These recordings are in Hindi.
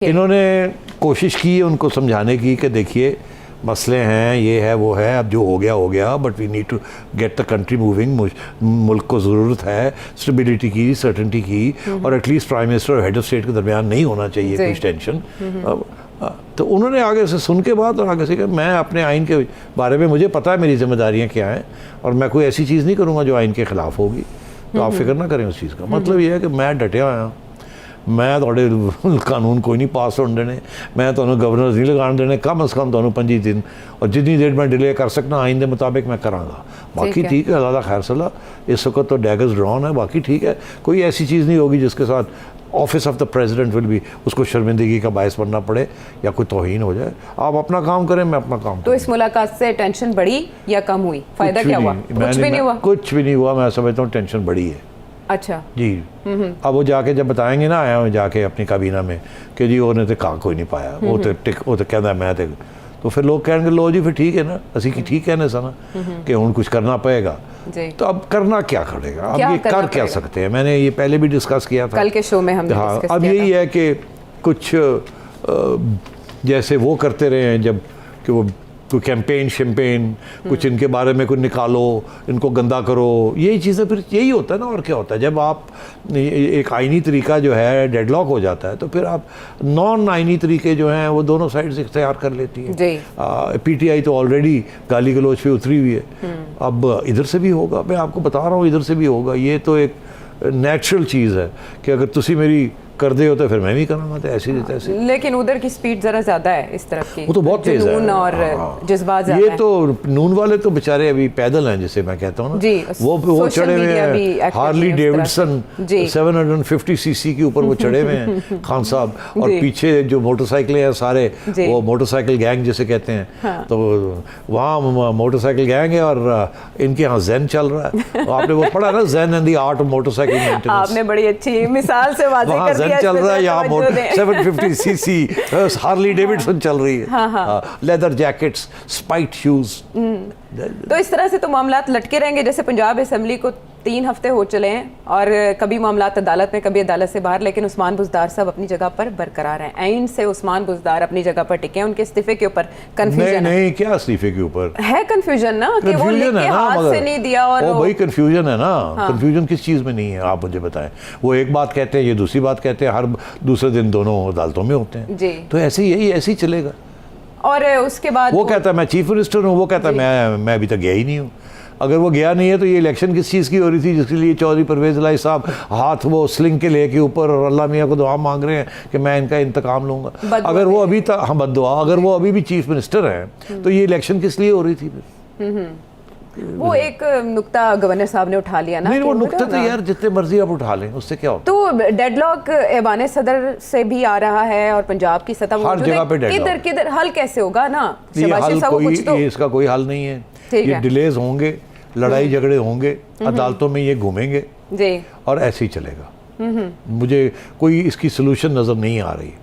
इन्होंने कोशिश की उनको समझाने की कि देखिए मसले हैं, ये है वो है, अब जो हो गया, but we need to get the country moving. मुल्क को ज़रूरत है स्टेबिलिटी की, सर्टेनिटी की, और एटलीस्ट प्राइम मिनिस्टर और हेड ऑफ स्टेट के दरमियान नहीं होना चाहिए कुछ टेंशन। तो उन्होंने आगे से सुन के बाद और आगे से कहा मैं अपने आइन के बारे में, मुझे पता है मेरी जिम्मेदारियाँ क्या हैं और मैं कोई ऐसी चीज़ नहीं करूँगा जो आइन के ख़िलाफ़ होगी, तो आप फिक्र ना करें उस चीज़ का। मतलब ये है कि मैं डटे हुआ हूँ, मैं थोड़े कानून कोई नहीं पास होने देने, मैं तो गवर्नर नहीं लगाने देने, कम अज़ कम तो 25 दिन, और जितनी देर मैं डिले कर सकना आइन के मुताबिक मैं कराँगा। बाकी ठीक है, अल्लाह खैर सला, इस वक्त तो डैगर्स ड्रॉन है, बाकी ठीक है, कोई ऐसी चीज़ नहीं होगी जिसके साथ office of the president will भी उसको शर्मिंदगी का बायस बनना पड़े या कोई तौहीन हो जाए। आप अपना काम करें, मैं अपना काम। तो इस मुलाकात से टेंशन बढ़ी या कम हुई? फायदा क्या हुआ? कुछ भी नहीं हुआ। कुछ भी नहीं हुआ, मैं समझता हूँ टेंशन बढ़ी है। अच्छा जी। अब वो जाके जब बताएंगे ना, आया हूँ जाके अपनी काबीना में कि जी उन्हें तो कहा कोई नहीं पाया, वो तो कहता मैं तो फिर लोग कहेंगे लो जी फिर ठीक है ना, असी की ठीक कहने सा ना कि हूँ कुछ करना पड़ेगा। तो अब करना क्या पड़ेगा, अब ये कर क्या सकते हैं? मैंने ये पहले भी डिस्कस किया था कल के शो में हमने। हाँ, अब यही है कि कुछ जैसे वो करते रहे हैं जब कि वो कोई कैंपेन शैम्पेन कुछ इनके बारे में कुछ निकालो, इनको गंदा करो, यही चीज़ें, फिर यही होता है ना। और क्या होता है जब आप एक आइनी तरीका जो है डेडलॉक हो जाता है तो फिर आप नॉन आइनी तरीके जो हैं वो दोनों साइड से इख्तियार कर लेती है। पीटीआई तो ऑलरेडी गाली गलोच पे उतरी हुई है, अब इधर से भी होगा, मैं आपको बता रहा हूँ इधर से भी होगा। ये तो एक नेचुरल चीज़ है कि अगर तुसी मेरी कर दे हो तो फिर मैं भी कराना, तो ऐसी देता है। लेकिन उधर की स्पीड जरा ज्यादा है इस तरफ की, वो तो बहुत तेज है और जज्बात ज्यादा ये तो नून वाले तो बेचारे अभी पैदल हैं जिसे मैं कहता हूँ ना, वो चढ़े हुए हैं हार्ली डेविडसन 750 सीसी के ऊपर वो चढ़े हुए हैं खान साहब, और पीछे जो मोटरसाइकिलें हैं सारे वो मोटरसाइकिल गैंग जिसे कहते हैं। हाँ। तो वहाँ मोटरसाइकिल गैंग है और इनके यहाँ जैन चल रहा है। आपने वो पढ़ा ना, Jain and the art of motorcycle maintenance. आपने बड़ी अच्छी मिसाल से वाज़ेह कर दिया। चल रहा है यहाँ 750 सीसी हार्ली डेविडसन चल रही है, लेदर जैकेट्स, स्पाइक शूज। तो इस तरह से तो मामलात लटके रहेंगे। जैसे पंजाब असेंबली को 3 हफ्ते हो चले हैं और कभी मामलात अदालत में, कभी अदालत से बाहर, लेकिन उस्मान बुज़दार साहब अपनी जगह पर बरकरार हैं। आइन से उस्मान बुज़दार अपनी जगह पर टिके हैं। उनके इस्तीफे के ऊपर कंफ्यूजन नहीं, क्या इस्तीफे के ऊपर है कंफ्यूजन ना, कि वो लिख के हाथ से नहीं दिया। और भाई कंफ्यूजन है ना। कंफ्यूजन किस चीज़ में नहीं है आप मुझे बताएं। वो एक बात कहते हैं, ये दूसरी बात कहते हैं, हर दूसरे दिन दोनों अदालतों में होते हैं जी। तो ऐसे ही चलेगा। और उसके बाद वो कहता है मैं चीफ मिनिस्टर हूँ, वो कहता है मैं अभी तक गया ही नहीं हूँ। अगर वो गया नहीं है तो ये इलेक्शन किस चीज़ की हो रही थी जिसके लिए चौधरी परवेज़ इलाही साहब हाथ वो स्लिंग के लेके ऊपर और अल्लाह मियाँ को दुआ मांग रहे हैं कि मैं इनका इंतकाम लूँगा। अगर वो अभी तक, हाँ बद्दुआ, अगर वो अभी भी चीफ मिनिस्टर हैं तो ये इलेक्शन किस लिए हो रही थी फिर? वो एक नुक्ता गवर्नर साहब ने उठा लिया ना। नहीं, वो नुक्ता तो यार जितने मर्जी आप उठा लें, उससे क्या होता है? तो डेडलॉक ऐवान सदर से भी आ रहा है और पंजाब की सतह हर जगह पे डेडलॉक। किधर हल कैसे होगा ना? इसका कोई हल नहीं है। ये डिलेज होंगे, लड़ाई झगड़े होंगे, अदालतों में ये घूमेंगे जी, और ऐसे ही चलेगा। मुझे कोई इसकी सोल्यूशन नजर नहीं आ रही।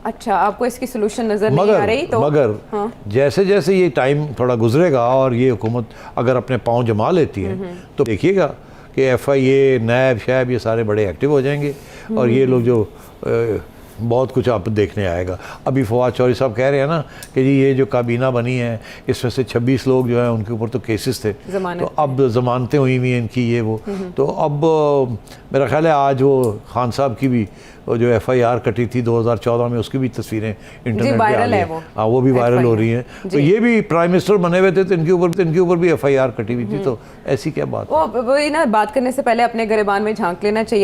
अच्छा, आपको इसकी सोल्यूशन नजर नहीं आ रही? तो मगर जैसे जैसे ये टाइम थोड़ा गुजरेगा और ये हुकूमत अगर अपने पांव जमा लेती है तो देखिएगा कि FIA, नैब, शैब ये सारे बड़े एक्टिव हो जाएंगे और ये लोग जो बहुत कुछ आप देखने आएगा। अभी फवाद चौधरी साहब कह रहे हैं ना कि जी ये जो काबीना बनी है इसमें से 26 लोग जो हैं उनके ऊपर तो केसेस थे, तो अब ज़मानतें हुई हुई हैं इनकी, ये वो। तो अब मेरा ख्याल है आज वो खान साहब की भी वो जो FIR कटी थी 2014 में, उसकी भी तस्वीरें इंटरनेट पे आ रही हैं। हाँ, वो भी वायरल हो रही हैं। तो ये भी प्राइम मिनिस्टर बने हुए थे तो इनके ऊपर भी FIR कटी हुई थी। तो ऐसी क्या बात? वो ना बात करने से पहले अपने गिरबान में झांक लेना चाहिए।